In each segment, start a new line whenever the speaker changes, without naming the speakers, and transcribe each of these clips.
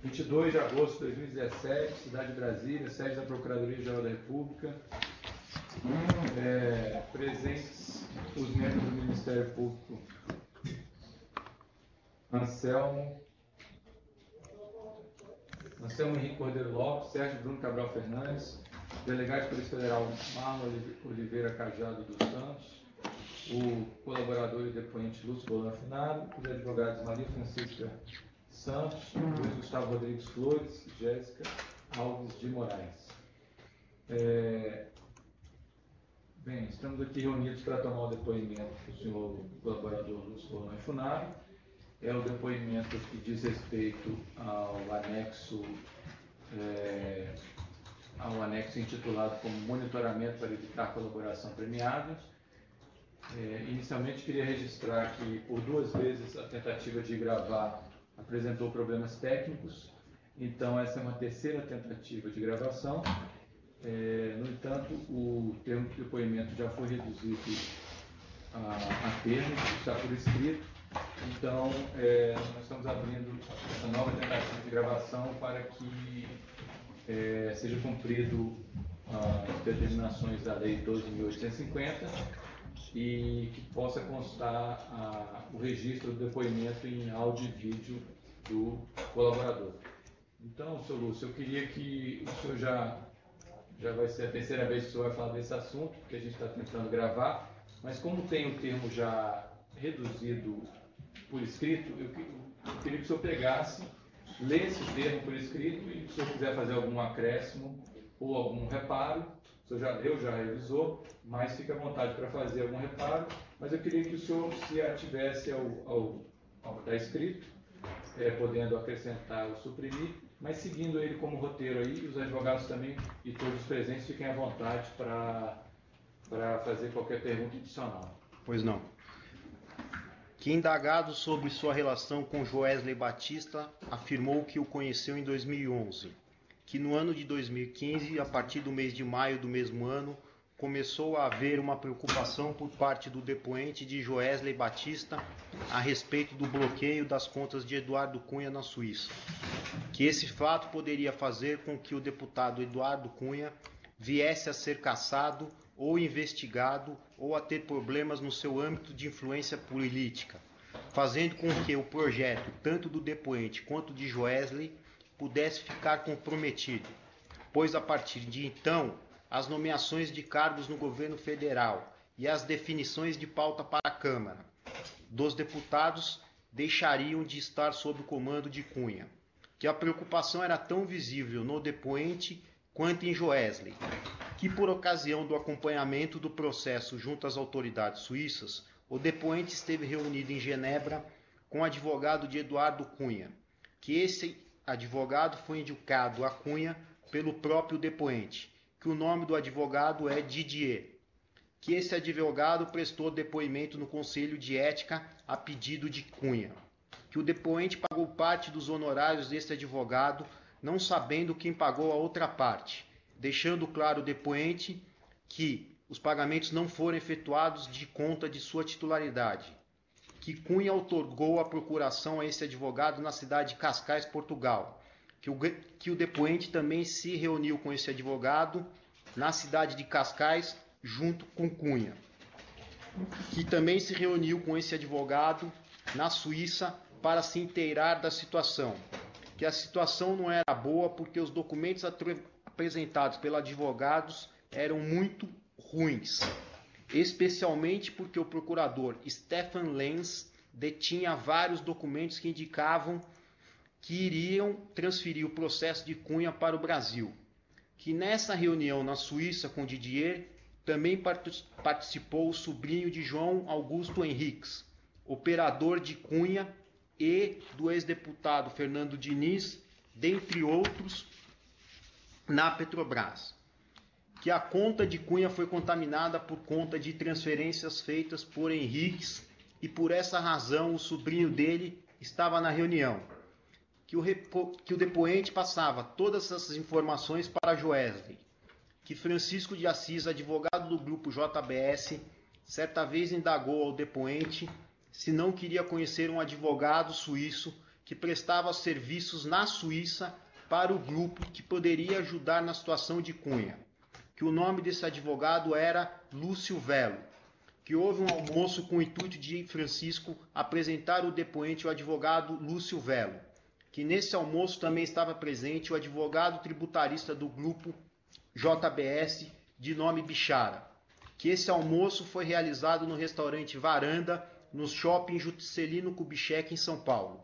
22 de agosto de 2017, cidade de Brasília, sede da Procuradoria-Geral da República. Presentes os membros do Ministério Público: Anselmo Henrique Cordeiro Lopes, Sérgio Bruno Cabral Fernandes, delegado de Polícia Federal Marlon Oliveira Cajado dos Santos, o colaborador e depoente Lúcio Bolan Finado, os advogados Maria Francisca Santos, Luiz Gustavo Rodrigues Flores, Jéssica Alves de Moraes. Bem, estamos aqui reunidos para tomar o depoimento do senhor colaborador Lúcio Bolan Finado. É o depoimento que diz respeito ao anexo intitulado como Monitoramento para Evitar Colaboração Premiada. Inicialmente queria registrar que por 2 vezes a tentativa de gravar apresentou problemas técnicos, então essa é uma 3ª tentativa de gravação. No entanto, o termo de depoimento já foi reduzido a termo, está por escrito, então nós estamos abrindo essa nova tentativa de gravação para que seja cumprido as determinações da Lei 12.850 e que possa constar o registro do depoimento em áudio e vídeo do colaborador. Então, senhor Lúcio, eu queria que o senhor já vai ser a 3ª vez que o senhor vai falar desse assunto, porque a gente está tentando gravar, mas como tem o termo já reduzido por escrito, eu queria que o senhor pegasse, lesse o termo por escrito e se o senhor quiser fazer algum acréscimo ou algum reparo, o senhor já leu, já revisou, mas fique à vontade para fazer algum reparo, mas eu queria que o senhor se ativesse ao que está escrito, podendo acrescentar ou suprimir, mas seguindo ele como roteiro aí, os advogados também e todos os presentes fiquem à vontade para fazer qualquer pergunta adicional.
Pois não. Que indagado sobre sua relação com Joesley Batista afirmou que o conheceu em 2011, que no ano de 2015, a partir do mês de maio do mesmo ano, começou a haver uma preocupação por parte do depoente de Joesley Batista a respeito do bloqueio das contas de Eduardo Cunha na Suíça, que esse fato poderia fazer com que o deputado Eduardo Cunha viesse a ser cassado ou investigado ou a ter problemas no seu âmbito de influência política, fazendo com que o projeto, tanto do depoente quanto de Joesley, pudesse ficar comprometido, pois a partir de então, as nomeações de cargos no governo federal e as definições de pauta para a Câmara dos Deputados deixariam de estar sob o comando de Cunha, que a preocupação era tão visível no depoente quanto em Joesley, que por ocasião do acompanhamento do processo junto às autoridades suíças, o depoente esteve reunido em Genebra com o advogado de Eduardo Cunha, que esse advogado foi indicado a Cunha pelo próprio depoente, que o nome do advogado é Didier, que esse advogado prestou depoimento no Conselho de Ética a pedido de Cunha, que o depoente pagou parte dos honorários desse advogado, não sabendo quem pagou a outra parte, deixando claro o depoente que os pagamentos não foram efetuados de conta de sua titularidade, que Cunha outorgou a procuração a esse advogado na cidade de Cascais, Portugal, que o depoente também se reuniu com esse advogado na cidade de Cascais junto com Cunha, que também se reuniu com esse advogado na Suíça para se inteirar da situação, que a situação não era boa porque os documentos apresentados pelos advogados eram muito ruins, especialmente porque o procurador Stefan Lenz detinha vários documentos que indicavam que iriam transferir o processo de Cunha para o Brasil, que nessa reunião na Suíça com Didier também participou o sobrinho de João Augusto Henriques, operador de Cunha e do ex-deputado Fernando Diniz, dentre outros, na Petrobras, que a conta de Cunha foi contaminada por conta de transferências feitas por Henriques e por essa razão o sobrinho dele estava na reunião, que o depoente passava todas essas informações para Joesley, que Francisco de Assis, advogado do grupo JBS, certa vez indagou ao depoente se não queria conhecer um advogado suíço que prestava serviços na Suíça para o grupo que poderia ajudar na situação de Cunha, que o nome desse advogado era Lúcio Velo, que houve um almoço com o intuito de Francisco apresentar o depoente, o advogado Lúcio Velo, que nesse almoço também estava presente o advogado tributarista do grupo JBS, de nome Bichara, que esse almoço foi realizado no restaurante Varanda, no shopping Juscelino Kubitschek, em São Paulo,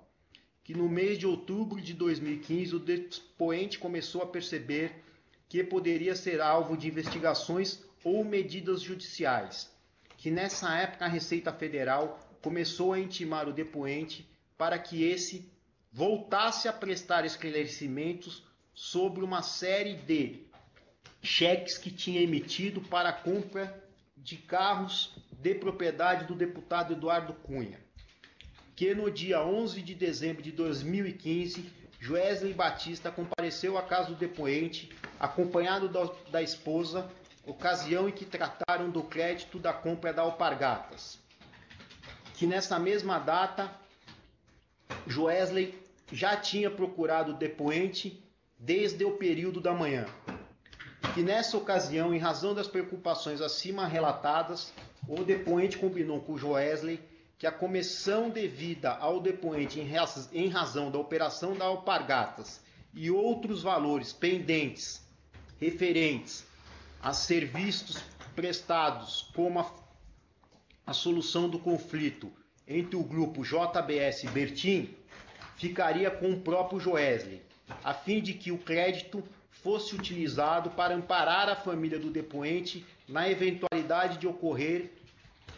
que no mês de outubro de 2015 o depoente começou a perceber que poderia ser alvo de investigações ou medidas judiciais, que nessa época a Receita Federal começou a intimar o depoente para que esse voltasse a prestar esclarecimentos sobre uma série de cheques que tinha emitido para a compra de carros de propriedade do deputado Eduardo Cunha, que no dia 11 de dezembro de 2015, Joesley Batista compareceu à casa do depoente, acompanhado da esposa, ocasião em que trataram do crédito da compra da Alpargatas, que nessa mesma data, Joesley já tinha procurado o depoente desde o período da manhã, que nessa ocasião, em razão das preocupações acima relatadas, o depoente combinou com Joesley que a comissão devida ao depoente em razão da operação da Alpargatas e outros valores pendentes referentes a serviços prestados como a solução do conflito entre o grupo JBS e Bertin, ficaria com o próprio Joesley, a fim de que o crédito fosse utilizado para amparar a família do depoente na eventualidade de ocorrer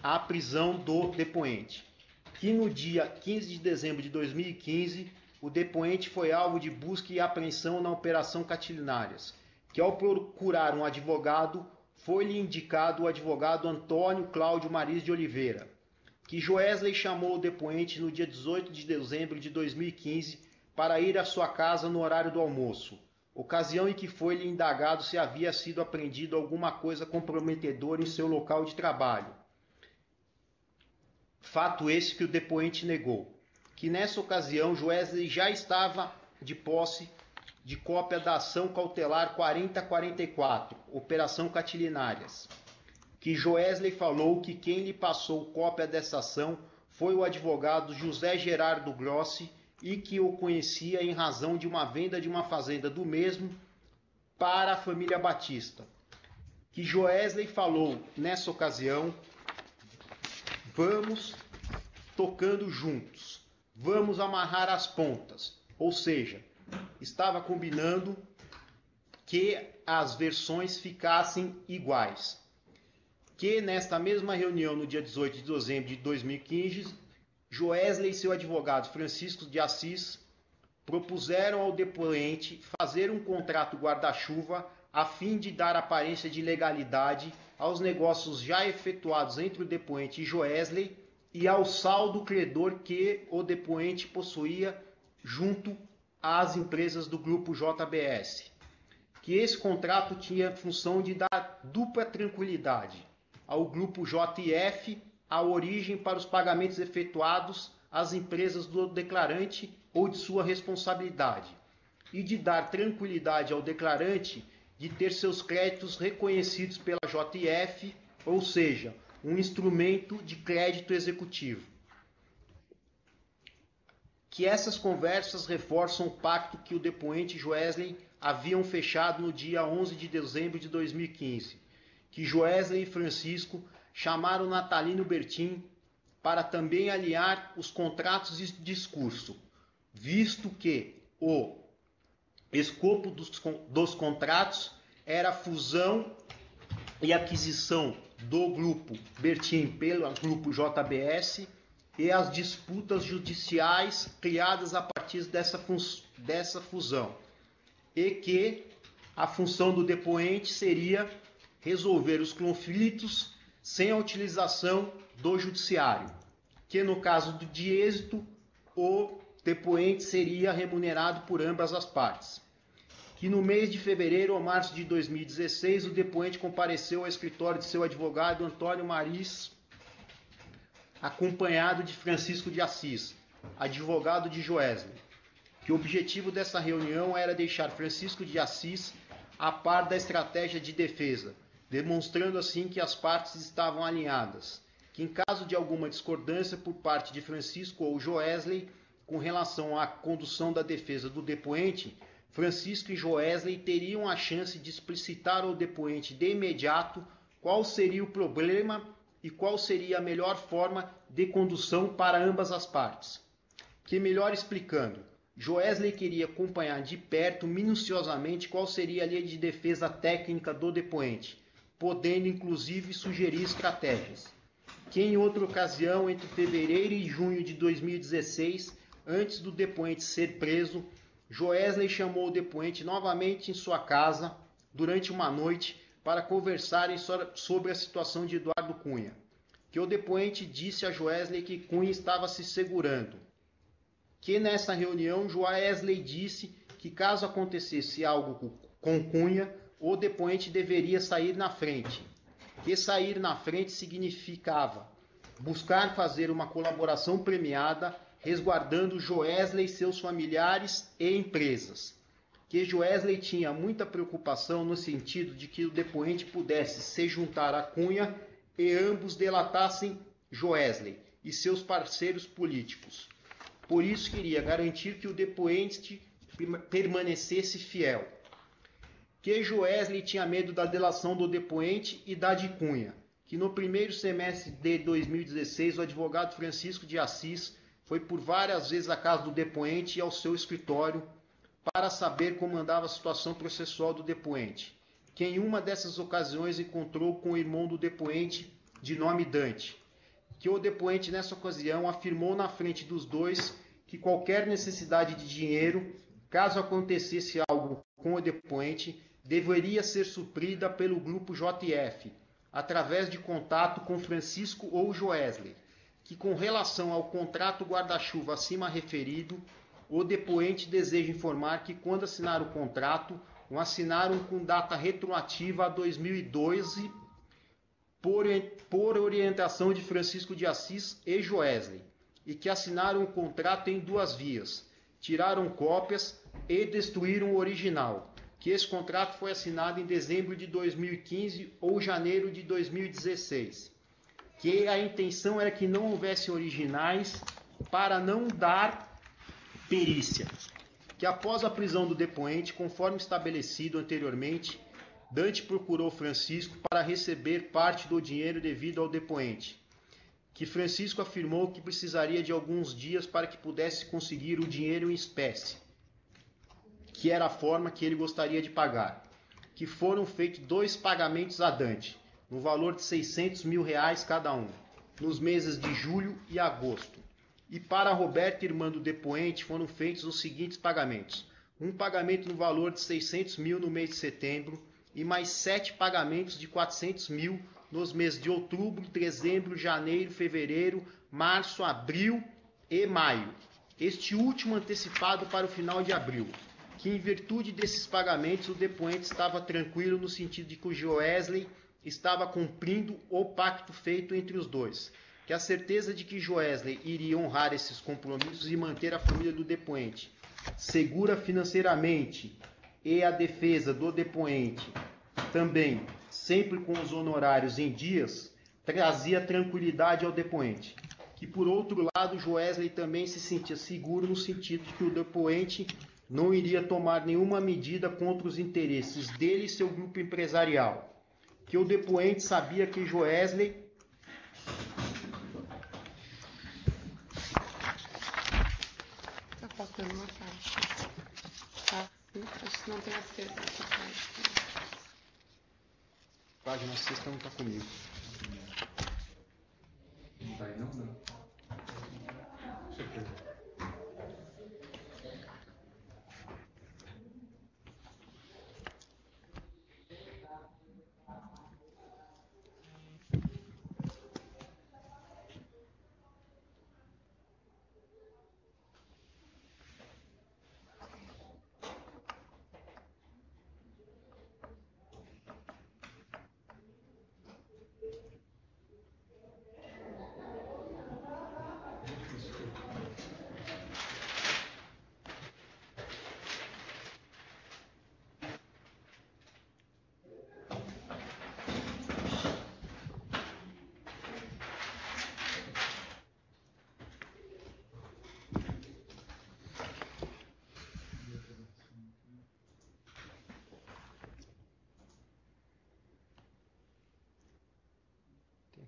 a prisão do depoente, que no dia 15 de dezembro de 2015, o depoente foi alvo de busca e apreensão na Operação Catilinárias, que ao procurar um advogado, foi-lhe indicado o advogado Antônio Cláudio Mariz de Oliveira, que Joesley chamou o depoente no dia 18 de dezembro de 2015 para ir à sua casa no horário do almoço, ocasião em que foi-lhe indagado se havia sido apreendido alguma coisa comprometedora em seu local de trabalho. Fato esse que o depoente negou, que nessa ocasião Joesley já estava de posse de cópia da ação cautelar 4044, Operação Catilinárias, que Joesley falou que quem lhe passou cópia dessa ação foi o advogado José Gerardo Grossi e que o conhecia em razão de uma venda de uma fazenda do mesmo para a família Batista, que Joesley falou nessa ocasião: vamos tocando juntos, vamos amarrar as pontas, ou seja, estava combinando que as versões ficassem iguais. Que nesta mesma reunião, no dia 18 de dezembro de 2015, Joesley e seu advogado Francisco de Assis propuseram ao depoente fazer um contrato guarda-chuva a fim de dar aparência de legalidade aos negócios já efetuados entre o depoente e Joesley e ao saldo credor que o depoente possuía junto às empresas do grupo JBS. Que esse contrato tinha a função de dar dupla tranquilidade ao grupo JF, a origem para os pagamentos efetuados às empresas do declarante ou de sua responsabilidade, e de dar tranquilidade ao declarante de ter seus créditos reconhecidos pela JF, ou seja, um instrumento de crédito executivo. Que essas conversas reforçam o pacto que o depoente e Joesley haviam fechado no dia 11 de dezembro de 2015, que Joesley e Francisco chamaram Natalino Bertin para também aliar os contratos de discurso, visto que o escopo dos contratos era a fusão e aquisição do grupo Bertin pelo grupo JBS e as disputas judiciais criadas a partir dessa fusão, e que a função do depoente seria resolver os conflitos sem a utilização do judiciário, que no caso de êxito, o depoente seria remunerado por ambas as partes. Que no mês de fevereiro ou março de 2016, o depoente compareceu ao escritório de seu advogado Antônio Mariz, acompanhado de Francisco de Assis, advogado de Joesley, que o objetivo dessa reunião era deixar Francisco de Assis a par da estratégia de defesa, demonstrando assim que as partes estavam alinhadas, que em caso de alguma discordância por parte de Francisco ou Joesley com relação à condução da defesa do depoente, Francisco e Joesley teriam a chance de explicitar ao depoente de imediato qual seria o problema e qual seria a melhor forma de condução para ambas as partes. Que melhor explicando, Joesley queria acompanhar de perto, minuciosamente, qual seria a linha de defesa técnica do depoente, podendo inclusive sugerir estratégias. Que em outra ocasião, entre fevereiro e junho de 2016, antes do depoente ser preso, Joesley chamou o depoente novamente em sua casa durante uma noite para conversarem sobre a situação de Eduardo Cunha. Que o depoente disse a Joesley que Cunha estava se segurando. Que nessa reunião Joesley disse que caso acontecesse algo com Cunha, o depoente deveria sair na frente. Que sair na frente significava buscar fazer uma colaboração premiada, resguardando Joesley, seus familiares e empresas. Que Joesley tinha muita preocupação no sentido de que o depoente pudesse se juntar a Cunha e ambos delatassem Joesley e seus parceiros políticos. Por isso queria garantir que o depoente permanecesse fiel. Que Joesley tinha medo da delação do depoente e da de Cunha. Que no primeiro semestre de 2016 o advogado Francisco de Assis foi por várias vezes à casa do depoente e ao seu escritório para saber como andava a situação processual do depoente. Que em uma dessas ocasiões encontrou com o irmão do depoente de nome Dante. Que o depoente nessa ocasião afirmou na frente dos dois que qualquer necessidade de dinheiro, caso acontecesse algo com o depoente, deveria ser suprida pelo grupo JF, através de contato com Francisco ou Joesley. Que com relação ao contrato guarda-chuva acima referido, o depoente deseja informar que quando assinar o contrato, o assinaram com data retroativa a 2012, por orientação de Francisco de Assis e Joesley, e que assinaram o contrato em duas vias, tiraram cópias e destruíram o original, que esse contrato foi assinado em dezembro de 2015 ou janeiro de 2016, que a intenção era que não houvesse originais para não dar perícia, que após a prisão do depoente, conforme estabelecido anteriormente, Dante procurou Francisco para receber parte do dinheiro devido ao depoente, que Francisco afirmou que precisaria de alguns dias para que pudesse conseguir o dinheiro em espécie, que era a forma que ele gostaria de pagar, que foram feitos 2 pagamentos a Dante, no valor de R$600 mil cada um, nos meses de julho e agosto. E para Roberto, irmã do depoente, foram feitos os seguintes pagamentos: um pagamento no valor de R$600 mil no mês de setembro, e mais 7 pagamentos de R$400 mil nos meses de outubro, dezembro, janeiro, fevereiro, março, abril e maio. Este último antecipado para o final de abril. Que em virtude desses pagamentos o depoente estava tranquilo no sentido de que o Joesley estava cumprindo o pacto feito entre os dois. Que a certeza de que Joesley iria honrar esses compromissos e manter a família do depoente segura financeiramente e a defesa do depoente também, sempre com os honorários em dias, trazia tranquilidade ao depoente. Que por outro lado, Joesley também se sentia seguro no sentido de que o depoente não iria tomar nenhuma medida contra os interesses dele e seu grupo empresarial. Que o depoente sabia que Joesley
Tá faltando uma parte. Tá? Acho que não tem acesso a essa parte.
Página 6 não está comigo.
Não tá aí não? Não. Deixa eu ver.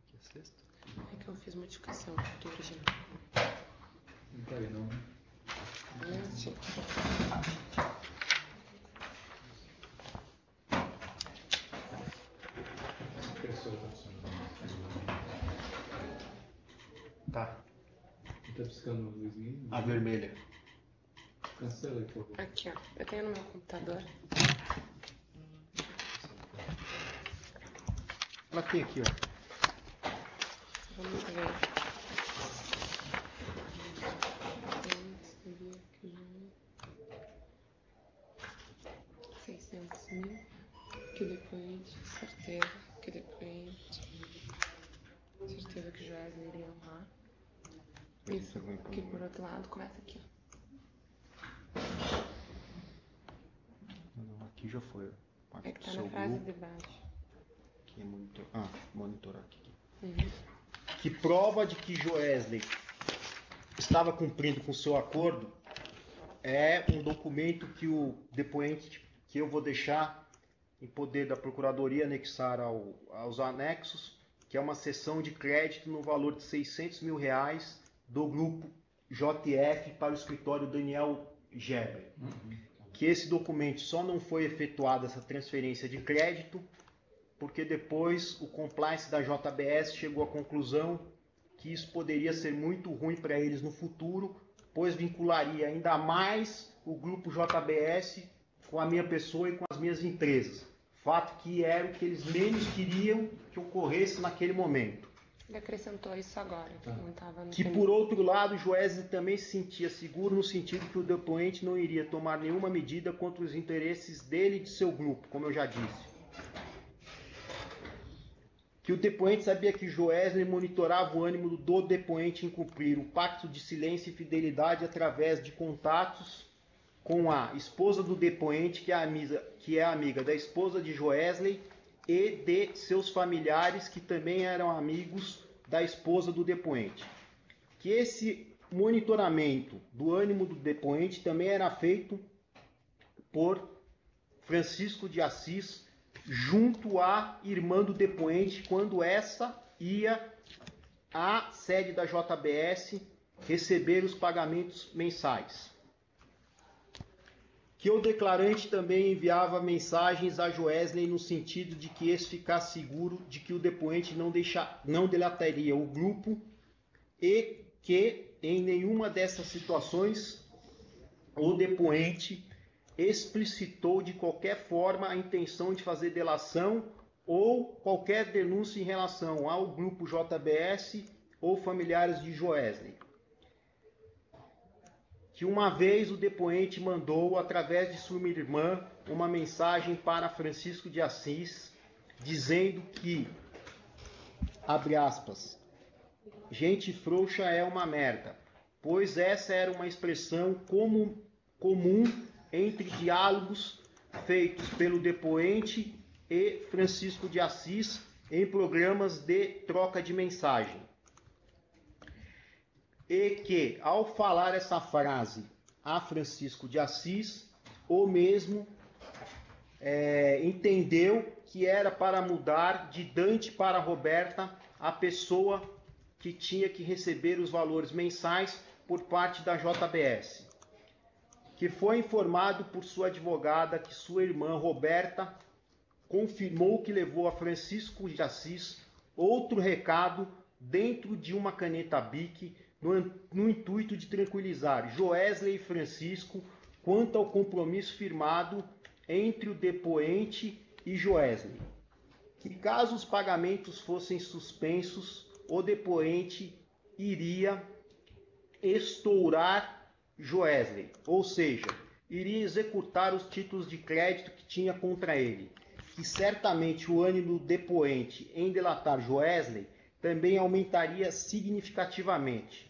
Que é sexta?
É que eu fiz modificação do original.
Não tá aí, não, né?
Sim.
A impressora tá funcionando.
Tá.
Tá piscando luzinha?
A vermelha.
Cancela aí, por favor.
Aqui, ó. Eu tenho no meu computador.
Ela tem aqui, ó.
Vamos ver. Seria aqui, 600 mil. Que depoente, certeza. Que depoente. Certeza que Joesley iria honrar. Isso aqui por outro lado começa aqui, ó.
Não, aqui já foi.
É que tá
Seu
na frase
grupo.
de baixo.
Aqui é monitor. Ah, monitorar aqui.
Uhum.
Que prova de que Joesley estava cumprindo com seu acordo é um documento que o depoente, que eu vou deixar em poder da Procuradoria anexar aos anexos, que é uma cessão de crédito no valor de R$600 mil do grupo JF para o escritório Daniel Geber. Que esse documento só não foi efetuada essa transferência de crédito porque depois o compliance da JBS chegou à conclusão que isso poderia ser muito ruim para eles no futuro, pois vincularia ainda mais o grupo JBS com a minha pessoa e com as minhas empresas. Fato que era o que eles menos queriam que ocorresse naquele momento.
Ele acrescentou isso agora, que não estava no
Que
primeiro.
por outro lado, Joesley também se sentia seguro no sentido que o depoente não iria tomar nenhuma medida contra os interesses dele e de seu grupo, como eu já disse. Que o depoente sabia que Joesley monitorava o ânimo do depoente em cumprir o pacto de silêncio e fidelidade através de contatos com a esposa do depoente, que é amiga da esposa de Joesley, e de seus familiares, que também eram amigos da esposa do depoente. Que esse monitoramento do ânimo do depoente também era feito por Francisco de Assis, junto à irmã do depoente, quando essa ia à sede da JBS receber os pagamentos mensais. Que o declarante também enviava mensagens a Joesley no sentido de que esse ficasse seguro de que o depoente não delataria o grupo e que em nenhuma dessas situações o depoente explicitou de qualquer forma a intenção de fazer delação ou qualquer denúncia em relação ao grupo JBS ou familiares de Joesley. Que uma vez o depoente mandou, através de sua irmã, uma mensagem para Francisco de Assis, dizendo que, abre aspas, gente frouxa é uma merda, pois essa era uma expressão comum entre diálogos feitos pelo depoente e Francisco de Assis em programas de troca de mensagem. E que, ao falar essa frase a Francisco de Assis, o mesmo entendeu que era para mudar de Dante para Roberta a pessoa que tinha que receber os valores mensais por parte da JBS. Que foi informado por sua advogada que sua irmã Roberta confirmou que levou a Francisco de Assis outro recado dentro de uma caneta Bic no intuito de tranquilizar Joesley e Francisco quanto ao compromisso firmado entre o depoente e Joesley. Que caso os pagamentos fossem suspensos, o depoente iria estourar Joesley, ou seja, iria executar os títulos de crédito que tinha contra ele, que certamente o ânimo do depoente em delatar Joesley também aumentaria significativamente,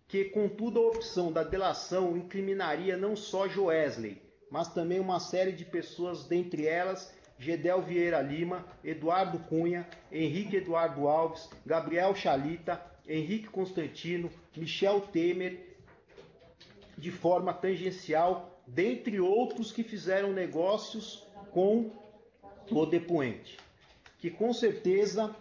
que contudo a opção da delação incriminaria não só Joesley, mas também uma série de pessoas, dentre elas Gedel Vieira Lima, Eduardo Cunha, Henrique Eduardo Alves, Gabriel Chalita, Henrique Constantino, Michel Temer, de forma tangencial, dentre outros que fizeram negócios com o depoente. Que com certeza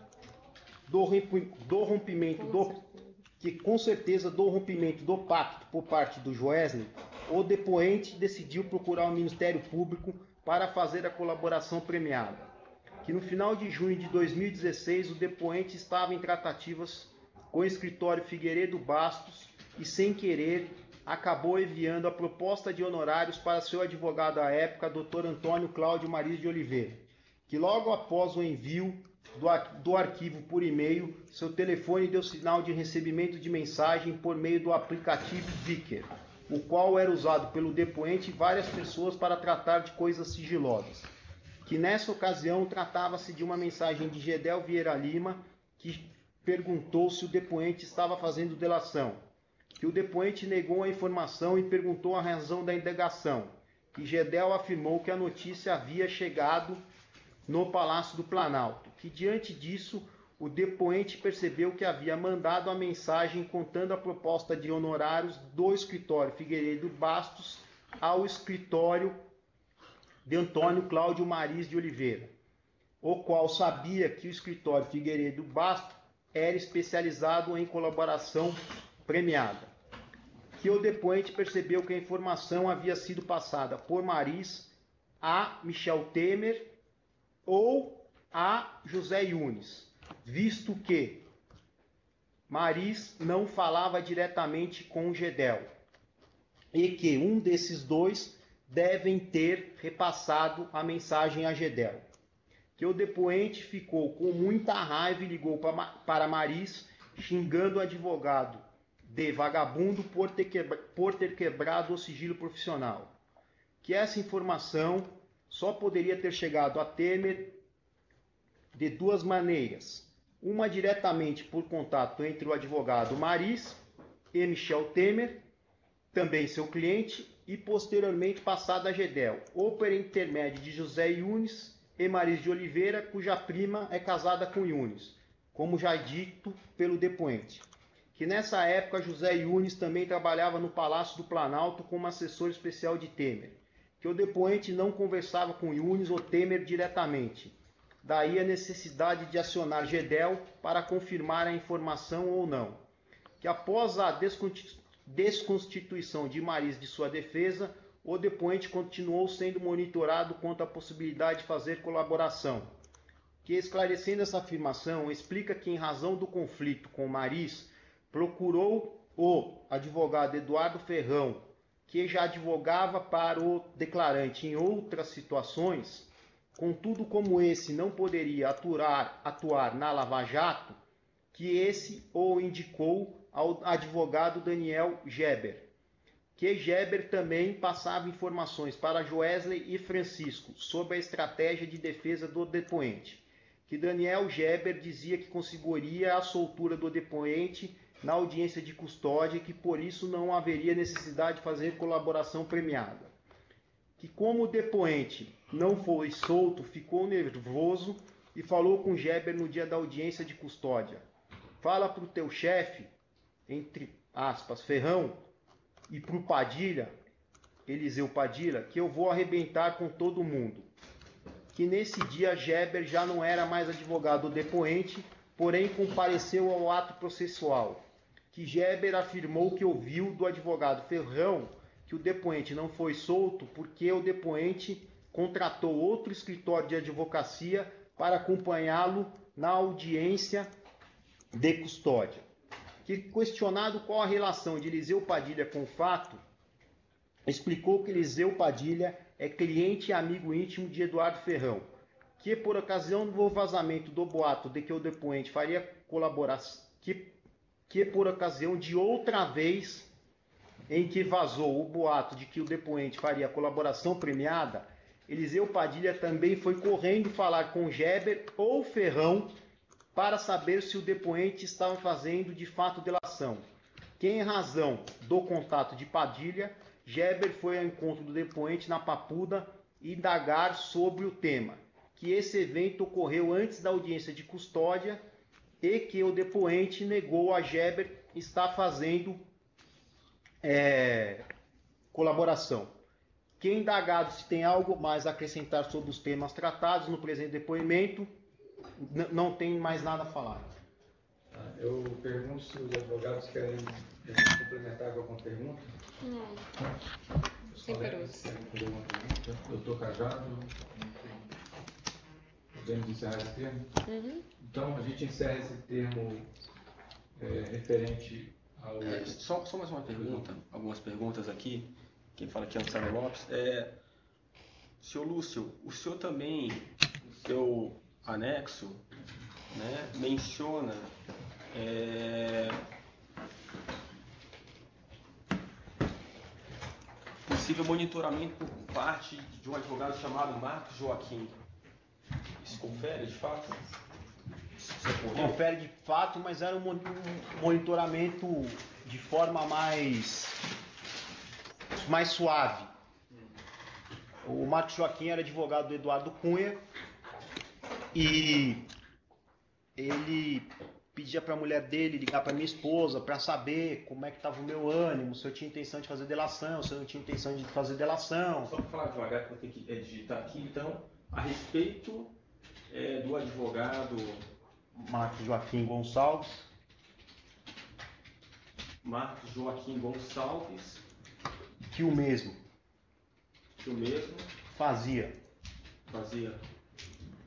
com certeza do rompimento do pacto por parte do Joesley, o depoente decidiu procurar o Ministério Público para fazer a colaboração premiada. Que no final de junho de 2016 o depoente estava em tratativas com o escritório Figueiredo Bastos e, sem querer, acabou enviando a proposta de honorários para seu advogado à época, Dr. Antônio Cláudio Maris de Oliveira, que logo após o envio do arquivo por e-mail, seu telefone deu sinal de recebimento de mensagem por meio do aplicativo Vicker, o qual era usado pelo depoente e várias pessoas para tratar de coisas sigilosas. Que nessa ocasião tratava-se de uma mensagem de Gedel Vieira Lima, que perguntou se o depoente estava fazendo delação. Que o depoente negou a informação e perguntou a razão da indagação. Que Gedel afirmou que a notícia havia chegado no Palácio do Planalto. Que diante disso, o depoente percebeu que havia mandado a mensagem contando a proposta de honorários do escritório Figueiredo Bastos ao escritório de Antônio Cláudio Maris de Oliveira, o qual sabia que o escritório Figueiredo Bastos era especializado em colaboração premiada. Que o depoente percebeu que a informação havia sido passada por Maris a Michel Temer ou a José Yunes, visto que Maris não falava diretamente com Gedel e que um desses dois devem ter repassado a mensagem a Gedel. Que o depoente ficou com muita raiva e ligou para Maris, xingando o advogado de vagabundo por ter quebrado o sigilo profissional. Que essa informação só poderia ter chegado a Temer de duas maneiras. Uma diretamente por contato entre o advogado Maris e Michel Temer, também seu cliente, e posteriormente passada a Gedel, ou por intermédio de José Yunes e Maris de Oliveira, cuja prima é casada com Yunes, como já dito pelo depoente. Que nessa época José Yunes também trabalhava no Palácio do Planalto como assessor especial de Temer. Que o depoente não conversava com Yunes ou Temer diretamente. Daí a necessidade de acionar Gedel para confirmar a informação ou não. Que após a desconstituição de Maris de sua defesa, o depoente continuou sendo monitorado quanto à possibilidade de fazer colaboração. Que, esclarecendo essa afirmação, explica que, em razão do conflito com Maris, procurou o advogado Eduardo Ferrão, que já advogava para o declarante em outras situações. Contudo, como esse não poderia atuar na Lava Jato, que esse o indicou ao advogado Daniel Geber. Que Geber também passava informações para Joesley e Francisco sobre a estratégia de defesa do depoente. Que Daniel Geber dizia que conseguiria a soltura do depoente na audiência de custódia e que por isso não haveria necessidade de fazer colaboração premiada. Que como o depoente não foi solto, ficou nervoso e falou com Geber no dia da audiência de custódia. Fala para o teu chefe, entre aspas, Ferrão, e para o Padilha, Eliseu Padilha, que eu vou arrebentar com todo mundo. Que nesse dia Geber já não era mais advogado do depoente, porém compareceu ao ato processual. Que Geber afirmou que ouviu do advogado Ferrão que o depoente não foi solto porque o depoente contratou outro escritório de advocacia para acompanhá-lo na audiência de custódia. Que, questionado qual a relação de Eliseu Padilha com o fato, explicou que Eliseu Padilha é cliente e amigo íntimo de Eduardo Ferrão, que por ocasião do vazamento do boato de que o depoente faria colaboração, que por ocasião de outra vez em que vazou o boato de que o depoente faria colaboração premiada, Eliseu Padilha também foi correndo falar com Geber ou Ferrão para saber se o depoente estava fazendo de fato delação. Que em razão do contato de Padilha, Geber foi ao encontro do depoente na Papuda indagar sobre o tema. Que esse evento ocorreu antes da audiência de custódia e que o depoente negou a Geber estar fazendo colaboração. Que indagado se tem algo mais a acrescentar sobre os temas tratados no presente depoimento, não tem mais nada a falar.
Eu pergunto se os advogados querem complementar com alguma pergunta.
Não. Sem perguntas.
Doutor Cajado, podemos encerrar esse termo?
Uhum.
Então, a gente encerra esse termo referente ao...
Só mais uma pergunta, algumas perguntas aqui. Quem fala aqui é o Antônio Lopes. Senhor Lúcio, o senhor também, no seu anexo, né, menciona possível monitoramento por parte de um advogado chamado Marcos Joaquim. Isso confere de fato?
Confere de fato, mas era um monitoramento de forma mais suave. O Marcos Joaquim era advogado do Eduardo Cunha e ele pedia para a mulher dele ligar para minha esposa para saber como é que estava o meu ânimo, se eu tinha intenção de fazer delação, se eu não tinha intenção de fazer delação.
Só para falar devagar, que eu tenho que digitar aqui, então, a respeito do advogado
Marcos Joaquim Gonçalves.
Marcos Joaquim Gonçalves,
Que o mesmo fazia.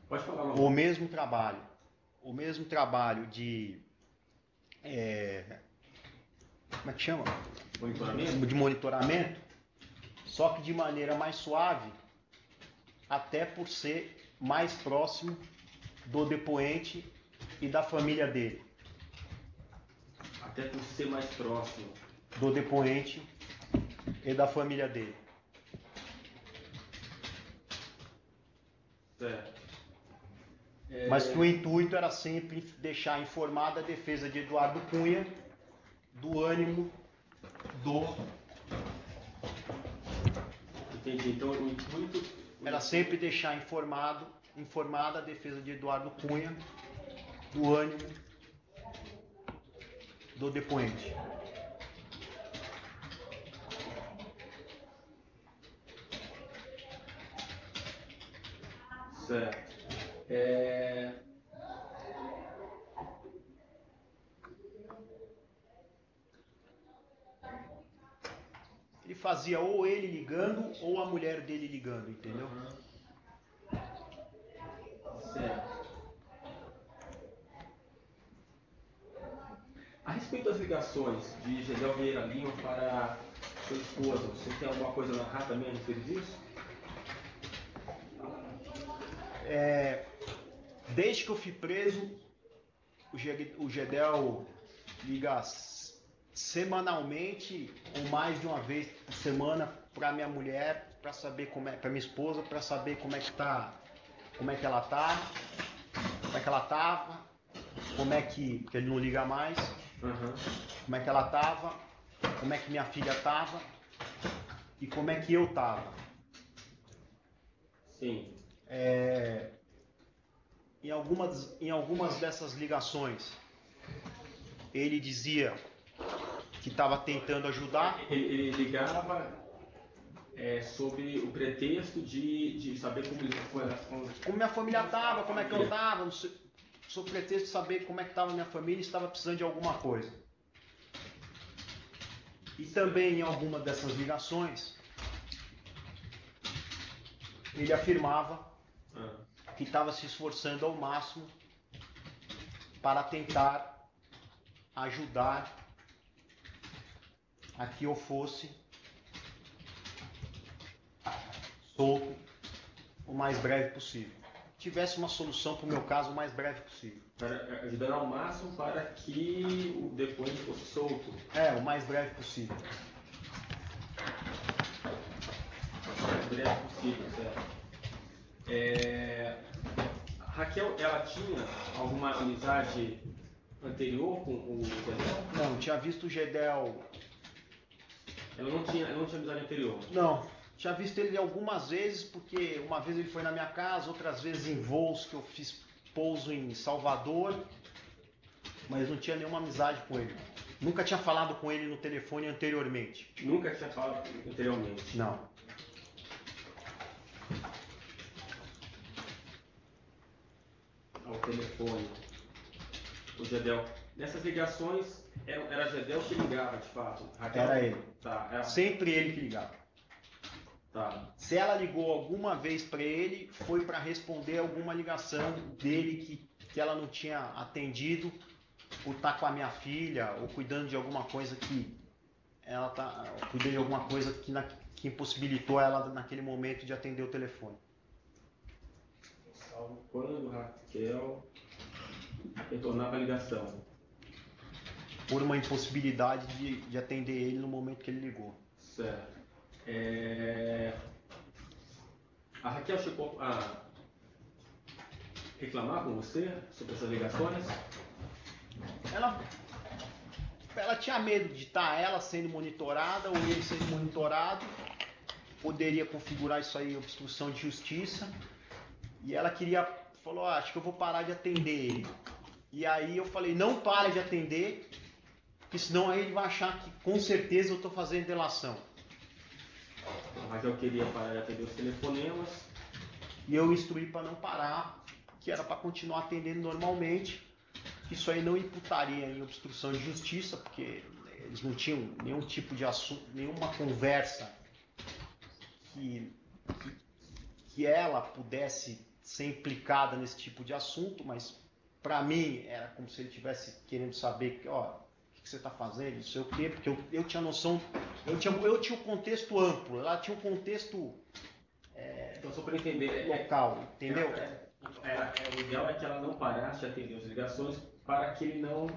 Pode falar
O mesmo trabalho de como é que chama?
monitoramento?
De monitoramento, só que de maneira mais suave, até por ser mais próximo do depoente e da família dele.
Até por ser mais próximo.
Do depoente e da família dele.
Certo.
Mas que o intuito era sempre deixar informada a defesa de Eduardo Cunha do ânimo do...
Entendi. Então o intuito...
Era sempre deixar informada a defesa de Eduardo Cunha do ânimo do depoente.
Certo.
Ele fazia ou ele ligando ou a mulher dele ligando, entendeu?
Certo. A respeito das ligações de Gedel Vieira Lima para sua esposa, você tem alguma coisa a narrar também a respeito disso?
Desde que eu fui preso, o Gedel liga semanalmente ou mais de uma vez por semana para minha mulher, para saber para minha esposa, para saber como é que ela tá, como é que ela tava, como é que ele não liga mais, como é que ela tava, como é que minha filha tava e como é que eu tava.
Sim.
Em algumas dessas ligações, ele dizia que estava tentando ajudar.
Ele ligava sobre o pretexto de saber
Como minha família estava, como é que eu estava, sob pretexto de saber como é que estava minha família e estava precisando de alguma coisa. E também em alguma dessas ligações, ele afirmava que estava se esforçando ao máximo para tentar ajudar a que eu fosse solto o mais breve possível. Tivesse uma solução para o meu caso o mais breve possível.
Ajudando ao máximo para que o depoente fosse solto.
O mais breve possível.
O mais breve possível, certo. Raquel, ela tinha alguma amizade anterior com o Gedel?
Não, tinha visto o Gedel.
Ela não tinha amizade anterior?
Não, tinha visto ele algumas vezes, porque uma vez ele foi na minha casa, outras vezes em voos que eu fiz pouso em Salvador, mas não tinha nenhuma amizade com ele. Nunca tinha falado com ele no telefone anteriormente.
Nunca tinha falado anteriormente?
Não.
Ao telefone, o Gedel nessas ligações, era Gedel que ligava, de fato? Raquel?
Era ele.
Tá,
Sempre ele que ligava.
Tá.
Se ela ligou alguma vez para ele, foi para responder alguma ligação dele que ela não tinha atendido, por estar com a minha filha, ou cuidando de alguma coisa que ela tá, cuidando de alguma coisa que impossibilitou ela naquele momento de atender o telefone.
Salvo quando Raquel retornava a ligação.
Por uma impossibilidade de atender ele no momento que ele ligou.
Certo. A Raquel chegou a reclamar com você sobre essas ligações?
Ela tinha medo de estar ela sendo monitorada ou ele sendo monitorado. Poderia configurar isso aí, obstrução de justiça. E ela falou, acho que eu vou parar de atender ele. E aí eu falei, não para de atender, porque senão aí ele vai achar que com certeza eu estou fazendo delação.
Mas eu queria parar de atender os telefonemas.
E eu instruí para não parar, que era para continuar atendendo normalmente. Isso aí não imputaria em obstrução de justiça, porque eles não tinham nenhum tipo de assunto, nenhuma conversa que ela pudesse ser implicada nesse tipo de assunto, mas para mim era como se ele estivesse querendo saber, o que você está fazendo, não sei o quê, porque eu tinha noção, eu tinha um contexto amplo, ela tinha um contexto
Então, só para entender,
local, entendeu?
O ideal é que ela não parasse de atender as ligações para que ele não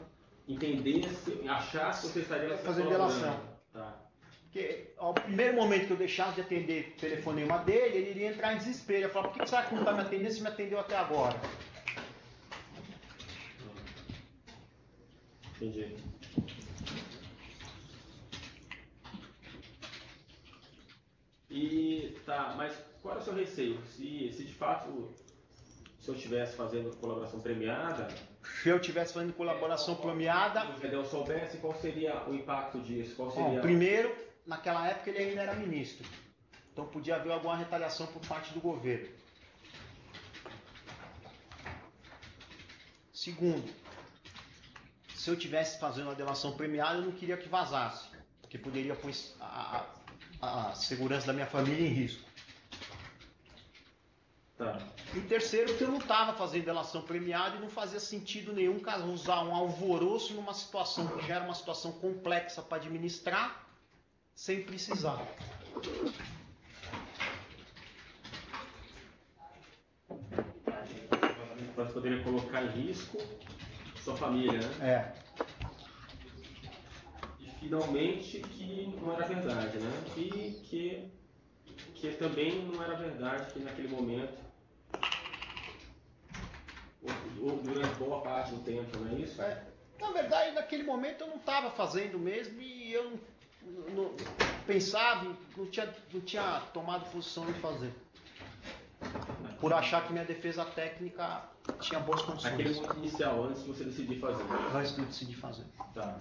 entendesse, achasse que você estaria
fazendo delação.
Tá.
Porque ao primeiro momento que eu deixasse de atender o telefonema dele, ele iria entrar em desespero. Ele ia falar, por que será que não está me atendendo se me atendeu até agora?
Entendi. E tá, mas qual era o seu receio? Se de fato eu estivesse fazendo colaboração premiada,
se eu estivesse fazendo colaboração premiada,
se o Gedel soubesse, qual seria o impacto disso? Qual seria...
Bom, primeiro, naquela época ele ainda era ministro, então podia haver alguma retaliação por parte do governo. Segundo, se eu estivesse fazendo uma delação premiada, eu não queria que vazasse, porque poderia pôr a segurança da minha família em risco.
Tá.
E terceiro, que eu não estava fazendo delação premiada e não fazia sentido nenhum usar um alvoroço numa situação que já era uma situação complexa para administrar, sem precisar.
Para poder colocar em risco sua família, né? E finalmente que não era verdade, né? E que também não era verdade que naquele momento, ou durante boa parte do tempo, não é isso?
Na verdade, naquele momento eu não estava fazendo mesmo e eu não pensava, não tinha tomado posição de fazer. Por achar que minha defesa técnica tinha boas condições.
Aquele momento inicial, antes de você decidir fazer.
Antes de eu decidir fazer.
Tá.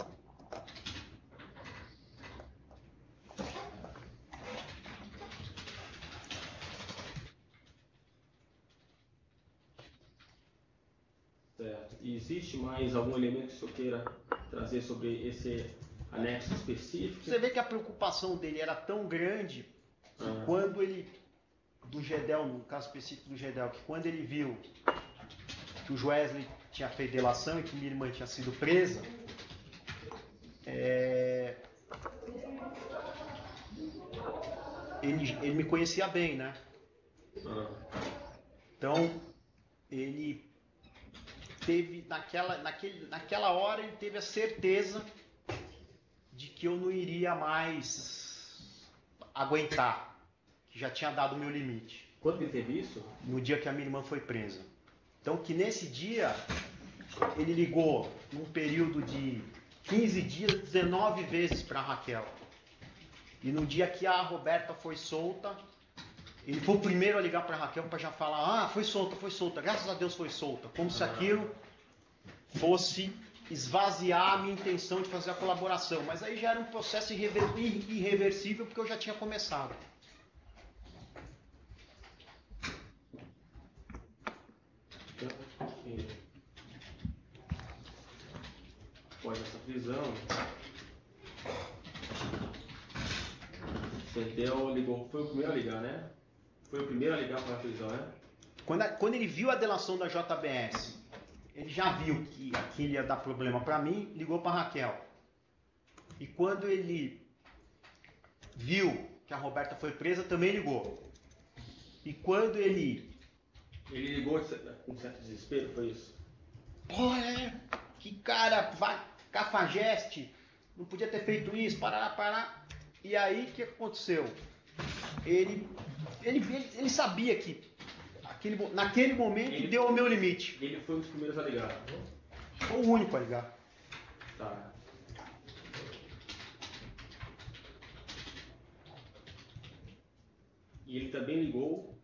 Certo. E existe mais algum elemento que o senhor queira trazer sobre esse anexo específico?
Você vê que a preocupação dele era tão grande que quando ele, do Gedel, no caso específico do Gedel, que quando ele viu que o Joesley tinha feito delação e que minha irmã tinha sido presa, ele me conhecia bem, né? Então, ele teve, naquela hora, ele teve a certeza de que eu não iria mais aguentar, que já tinha dado o meu limite.
Quando ele teve isso?
No dia que a minha irmã foi presa. Então, que nesse dia, ele ligou, num período de 15 dias, 19 vezes para a Raquel. E no dia que a Roberta foi solta, ele foi o primeiro a ligar para a Raquel para já falar, foi solta, graças a Deus foi solta. Como se aquilo fosse esvaziar a minha intenção de fazer a colaboração. Mas aí já era um processo irreversível, porque eu já tinha começado.
após essa prisão, Centel ligou, foi o primeiro a ligar, né? Foi o primeiro a ligar para a prisão, né?
Quando ele viu a delação da JBS, ele já viu que aquilo ia dar problema para mim, ligou para Raquel. E quando ele viu que a Roberta foi presa, também ligou. E quando ele
ligou com certo desespero, foi isso?
Pô, que cara, cafajeste, não podia ter feito isso, parar. E aí, o que aconteceu? Ele sabia que naquele momento deu o meu limite.
Ele foi um dos primeiros a ligar?
Foi o único a ligar.
Tá. E ele também ligou?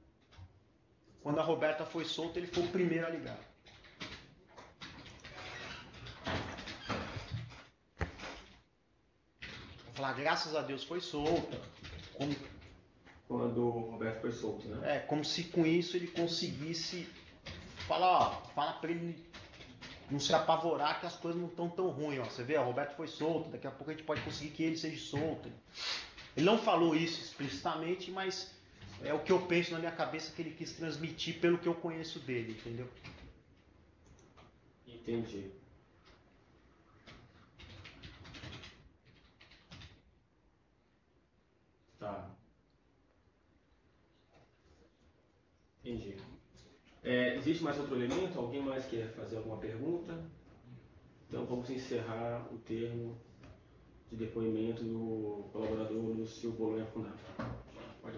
Quando a Roberta foi solta, ele foi o primeiro a ligar. Vou falar, graças a Deus foi solta.
Quando o Roberto foi solto, né?
Como se com isso ele conseguisse fala pra ele não se apavorar que as coisas não estão tão ruins. Ó. Você vê, o Roberto foi solto, daqui a pouco a gente pode conseguir que ele seja solto. Ele não falou isso explicitamente, mas é o que eu penso na minha cabeça que ele quis transmitir pelo que eu conheço dele, entendeu?
Entendi. Tá. Entendi. Existe mais outro elemento? Alguém mais quer fazer alguma pergunta? Então vamos encerrar o termo de depoimento do colaborador Lúcio Bolonha Funaro. Pode.